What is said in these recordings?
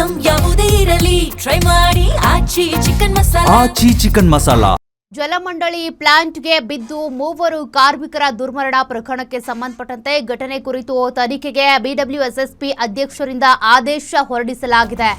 Item ಯಾವುದೇ ಇರಲಿ try ಮಾಡಿ ಆಚಿ ಚಿಕನ್ ಮಸಾಲಾ. ಆಚಿ ಚಿಕನ್ ಮಸಾಲಾ. ಜಲಮಂಡಳಿ ಪ್ಲಾಂಟ್ಗೆ ಬಿದ್ದು ಮೂವರು ಕಾರ್ಮಿಕರ ದುರ್ಮರಣ ಪ್ರಕರಣಕ್ಕೆ ಸಂಬಂಧಪಟ್ಟಂತೆ ಘಟನೆ ಕುರಿತು ತನಿಖೆಗೆ ಬಿಡಬ್ಲ್ಯೂಎಸ್ಎಸ್ಪಿ ಅಧ್ಯಕ್ಷರಿಂದ ಆದೇಶ ಹೊರಡಿಸಲಾಗಿದೆ.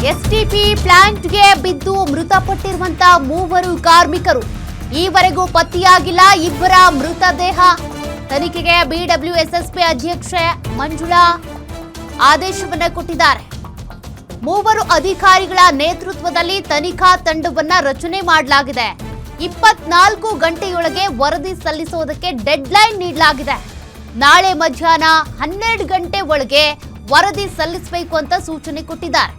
ಎಸ್ಟಿಪಿ ಪ್ಲಾಂಟ್ಗೆ ಬಿದ್ದು ಮೃತಪಟ್ಟಿರುವಂತಹ ಮೂವರು ಕಾರ್ಮಿಕರು ಈವರೆಗೂ ಪತ್ತೆಯಾಗಿಲ್ಲ. ಇಬ್ಬರ ಮೃತದೇಹ ತನಿಖೆಗೆ ಬಿಡಬ್ಲ್ಯೂಎಸ್ಎಸ್ಪಿ ಅಧ್ಯಕ್ಷೆ ಮಂಜುಳಾ ಆದೇಶವನ್ನ ಕೊಟ್ಟಿದ್ದಾರೆ. ಮೂವರು ಅಧಿಕಾರಿಗಳ ನೇತೃತ್ವದಲ್ಲಿ ತನಿಖಾ ತಂಡವನ್ನ ರಚನೆ ಮಾಡಲಾಗಿದೆ. 24 ಗಂಟೆಯೊಳಗೆ ವರದಿ ಸಲ್ಲಿಸುವುದಕ್ಕೆ ಡೆಡ್ಲೈನ್ ನೀಡಲಾಗಿದೆ. ನಾಳೆ ಮಧ್ಯಾಹ್ನ 12 ಗಂಟೆ ಒಳಗೆ ವರದಿ ಸಲ್ಲಿಸಬೇಕು ಅಂತ ಸೂಚನೆ ಕೊಟ್ಟಿದ್ದಾರೆ.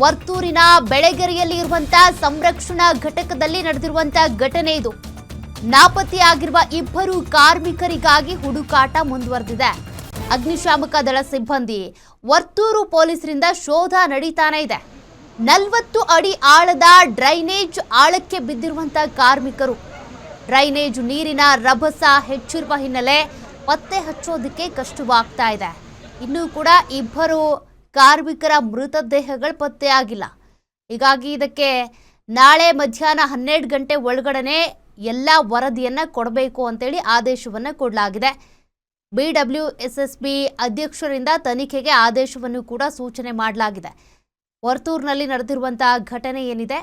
ವರ್ತೂರಿನ ಬೆಳಗೆರೆಯಲ್ಲಿ ಇರುವಂತಹ ಸಂರಕ್ಷಣಾ ಘಟಕದಲ್ಲಿ ನಡೆದಿರುವಂತಹ ಘಟನೆ ಇದು. ನಾಪತ್ತೆಯಾಗಿರುವ ಇಬ್ಬರು ಕಾರ್ಮಿಕರಿಗಾಗಿ ಹುಡುಕಾಟ ಮುಂದುವರೆದಿದೆ. ಅಗ್ನಿಶಾಮಕ ದಳ ಸಿಬ್ಬಂದಿ, ವರ್ತೂರು ಪೊಲೀಸರಿಂದ ಶೋಧ ನಡೀತಾನೆ ಇದೆ. 40 ಅಡಿ ಆಳದ ಡ್ರೈನೇಜ್ ಆಳಕ್ಕೆ ಬಿದ್ದಿರುವಂತಹ ಕಾರ್ಮಿಕರು. ಡ್ರೈನೇಜ್ ನೀರಿನ ರಭಸ ಹೆಚ್ಚಿರುವ ಹಿನ್ನೆಲೆ ಪತ್ತೆ ಹಚ್ಚೋದಕ್ಕೆ ಕಷ್ಟವಾಗ್ತಾ ಇದೆ. ಇನ್ನೂ ಕೂಡ ಇಬ್ಬರು ಕಾರ್ಮಿಕರ ಮೃತದೇಹಗಳು ಪತ್ತೆಯಾಗಿಲ್ಲ. ಹೀಗಾಗಿ ಇದಕ್ಕೆ ನಾಳೆ ಮಧ್ಯಾಹ್ನ 12 ಗಂಟೆ ಒಳಗಡೆ ಎಲ್ಲ ವರದಿಯನ್ನ ಕೊಡಬೇಕು ಅಂತೇಳಿ ಆದೇಶವನ್ನು ಕೊಡಲಾಗಿದೆ. ಬಿಡಬ್ಲ್ಯೂಎಸ್ಎಸ್ಪಿ ಅಧ್ಯಕ್ಷರಿಂದ ತನಿಖೆಗೆ ಆದೇಶವನ್ನು ಕೂಡ ಸೂಚನೆ ಮಾಡಲಾಗಿದೆ. ವರ್ತೂರಿನಲ್ಲಿ ನಡೆದಿರುವಂತಹ ಘಟನೆ ಏನಿದೆ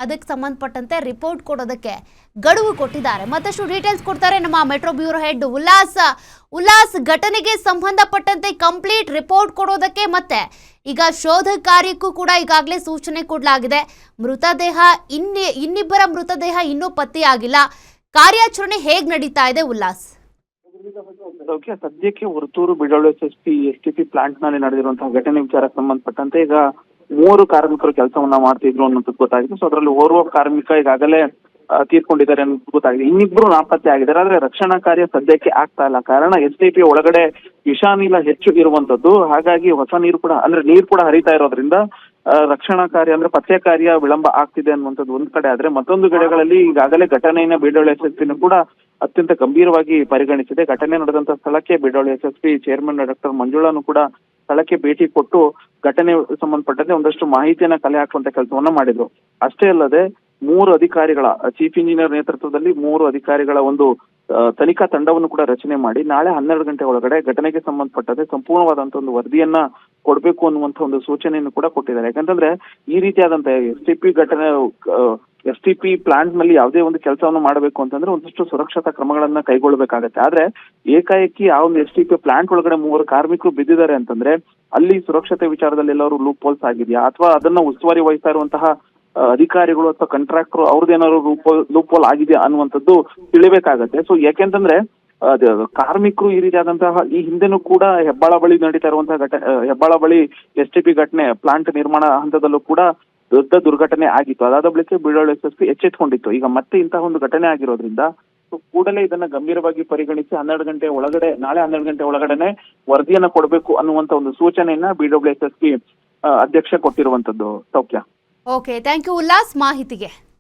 ಅದಕ್ಕೆ ಸಂಬಂಧಪಟ್ಟಂತೆ ರಿಪೋರ್ಟ್ ಕೊಡೋದಕ್ಕೆ ಗಡುವು ಕೊಟ್ಟಿದ್ದಾರೆ. ಮತ್ತಷ್ಟು ಡೀಟೇಲ್ಸ್ ಕೊಡ್ತಾರೆ ನಮ್ಮ ಮೆಟ್ರೋ ಬ್ಯೂರೋ ಹೆಡ್ ಉಲ್ಲಾಸ್. ಘಟನೆಗೆ ಸಂಬಂಧಪಟ್ಟಂತೆ ಕಂಪ್ಲೀಟ್ ರಿಪೋರ್ಟ್ ಕೊಡೋದಕ್ಕೆ ಮತ್ತೆ ಈಗ ಶೋಧ ಕಾರ್ಯಕ್ಕೂ ಕೂಡ ಈಗಾಗಲೇ ಸೂಚನೆ ಕೊಡಲಾಗಿದೆ. ಇನ್ನಿಬ್ಬರ ಮೃತದೇಹ ಇನ್ನೂ ಪತ್ತೆಯಾಗಿಲ್ಲ. ಕಾರ್ಯಾಚರಣೆ ಹೇಗ್ ನಡೀತಾ ಇದೆ ಉಲ್ಲಾಸ್? ಸದ್ಯಕ್ಕೆ ವರ್ತೂರು ಬಿಡಬ್ಲ್ಯೂಎಸ್ಎಸ್ಪಿ ಎಸ್ಟಿಪಿ ಪ್ಲಾಂಟ್ ನಲ್ಲಿ ನಡೆದಿರುವಂತಹ ಘಟನೆ ವಿಚಾರಕ್ಕೆ ಸಂಬಂಧಪಟ್ಟಂತೆ ಈಗ 3 ಕಾರ್ಮಿಕರು ಕೆಲಸವನ್ನ ಮಾಡ್ತಿದ್ರು ಅನ್ನೋದು ಗೊತ್ತಾಗಿದೆ. ಸೊ ಅದರಲ್ಲಿ ಓರ್ವ ಕಾರ್ಮಿಕ ಈಗಾಗಲೇ ತೀರ್ಕೊಂಡಿದ್ದಾರೆ ಅನ್ನೋದು ಗೊತ್ತಾಗಿದೆ. ಇನ್ನಿಬ್ರು ನಾಪತ್ತೆ ಆಗಿದ್ದಾರೆ. ಆದ್ರೆ ರಕ್ಷಣಾ ಕಾರ್ಯ ಸದ್ಯಕ್ಕೆ ಆಗ್ತಾ ಇಲ್ಲ. ಕಾರಣ ಎಸ್ಟಿಪಿ ಒಳಗಡೆ ವಿಷಾನಿಲ ಹೆಚ್ಚು ಇರುವಂತದ್ದು. ಹಾಗಾಗಿ ಹೊಸ ನೀರು ಕೂಡ ಹರಿತಾ ಇರೋದ್ರಿಂದ ರಕ್ಷಣಾ ಕಾರ್ಯ ಪತ್ತೆ ಕಾರ್ಯ ವಿಳಂಬ ಆಗ್ತಿದೆ ಅನ್ನುವಂಥದ್ದು ಒಂದ್ ಕಡೆ. ಆದ್ರೆ ಮತ್ತೊಂದು ಕಡೆಗಳಲ್ಲಿ ಈಗಾಗಲೇ ಘಟನೆಯನ್ನ ಬಿಡಬ್ಲ್ಯೂಎಸ್ಎಸ್ಪಿ ಕೂಡ ಅತ್ಯಂತ ಗಂಭೀರವಾಗಿ ಪರಿಗಣಿಸಿದೆ. ಘಟನೆ ನಡೆದಂತ ಸ್ಥಳಕ್ಕೆ ಬಿಡಬ್ಲ್ಯೂಎಸ್ಎಸ್ಪಿ ಚೇರ್ಮನ್ ಡಾಕ್ಟರ್ ಮಂಜುಳಾನು ಕೂಡ ಸ್ಥಳಕ್ಕೆ ಭೇಟಿ ಕೊಟ್ಟು ಘಟನೆ ಸಂಬಂಧಪಟ್ಟಂತೆ ಒಂದಷ್ಟು ಮಾಹಿತಿಯನ್ನ ಕಲೆ ಹಾಕುವಂತ ಕೆಲಸವನ್ನ ಮಾಡಿದ್ರು. ಅಷ್ಟೇ ಅಲ್ಲದೆ 3 ಅಧಿಕಾರಿಗಳ ಚೀಫ್ ಇಂಜಿನಿಯರ್ ನೇತೃತ್ವದಲ್ಲಿ 3 ಅಧಿಕಾರಿಗಳ ಒಂದು ತನಿಖಾ ತಂಡವನ್ನು ಕೂಡ ರಚನೆ ಮಾಡಿ ನಾಳೆ 12 ಗಂಟೆ ಒಳಗಡೆ ಘಟನೆಗೆ ಸಂಬಂಧಪಟ್ಟಂತೆ ಸಂಪೂರ್ಣವಾದಂತಹ ಒಂದು ವರದಿಯನ್ನ ಕೊಡ್ಬೇಕು ಅನ್ನುವಂತ ಒಂದು ಸೂಚನೆಯನ್ನು ಕೂಡ ಕೊಟ್ಟಿದ್ದಾರೆ. ಯಾಕಂತಂದ್ರೆ ಈ ರೀತಿಯಾದಂತ ಎಸ್ಟಿಪಿ ಪ್ಲಾಂಟ್ ನಲ್ಲಿ ಯಾವುದೇ ಒಂದು ಕೆಲಸವನ್ನು ಮಾಡಬೇಕು ಅಂತಂದ್ರೆ ಒಂದಷ್ಟು ಸುರಕ್ಷತಾ ಕ್ರಮಗಳನ್ನ ಕೈಗೊಳ್ಳಬೇಕಾಗತ್ತೆ. ಆದ್ರೆ ಏಕಾಏಕಿ ಆ ಒಂದು ಎಸ್ಟಿಪಿ ಪ್ಲಾಂಟ್ ಒಳಗಡೆ 3 ಕಾರ್ಮಿಕರು ಬಿದ್ದಿದ್ದಾರೆ ಅಂತಂದ್ರೆ ಅಲ್ಲಿ ಸುರಕ್ಷತೆ ವಿಚಾರದಲ್ಲಿ ಎಲ್ಲರೂ ಲೂಪ್ ಹೋಲ್ಸ್ ಆಗಿದೆಯಾ ಅಥವಾ ಅದನ್ನ ಉಸ್ತುವಾರಿ ವಹಿಸ್ತಾ ಇರುವಂತಹ ಅಧಿಕಾರಿಗಳು ಅಥವಾ ಕಾಂಟ್ರಾಕ್ಟರ್ ಅವ್ರದ್ದೇನಾದ್ರು ಲೂಪ್ ಹೋಲ್ ಆಗಿದೆಯಾ ಅನ್ನುವಂಥದ್ದು ತಿಳಿಬೇಕಾಗತ್ತೆ. ಸೊ ಯಾಕೆಂತಂದ್ರೆ ಕಾರ್ಮಿಕರು ಈ ರೀತಿಯಾದಂತಹ ಈ ಹಿಂದೆನೂ ಕೂಡ ಹೆಬ್ಬಾಳ ಬಳಿ ನಡೀತಾ ಇರುವಂತಹ ಹೆಬ್ಬಾಳ ಬಳಿ ಎಸ್ಟಿಪಿ ಘಟನೆ ಪ್ಲಾಂಟ್ ನಿರ್ಮಾಣ ಹಂತದಲ್ಲೂ ಕೂಡ ದೊಡ್ಡ ದುರ್ಘಟನೆ ಆಗಿತ್ತು. ಅದಾದ ಬಳಿಕ ಬಿಡಬ್ಲ್ಯೂಎಸ್ಎಸ್ಪಿ ಎಚ್ಚೆತ್ಕೊಂಡಿತ್ತು. ಈಗ ಮತ್ತೆ ಇಂತಹ ಒಂದು ಘಟನೆ ಆಗಿರೋದ್ರಿಂದ ಕೂಡಲೇ ಇದನ್ನ ಗಂಭೀರವಾಗಿ ಪರಿಗಣಿಸಿ ನಾಳೆ 12 ಗಂಟೆ ಒಳಗಡೆನೆ ವರದಿಯನ್ನ ಕೊಡಬೇಕು ಅನ್ನುವಂತ ಒಂದು ಸೂಚನೆಯನ್ನ ಬಿಡಬ್ಲ್ಯೂಎಸ್ಎಸ್ಪಿ ಅಧ್ಯಕ್ಷ ಕೊಟ್ಟಿರುವಂತದ್ದು. ಸೌಖ್ಯ. ಓಕೆ, ಥ್ಯಾಂಕ್ ಯು ಉಲ್ಲಾಸ್ ಮಾಹಿತಿಗೆ.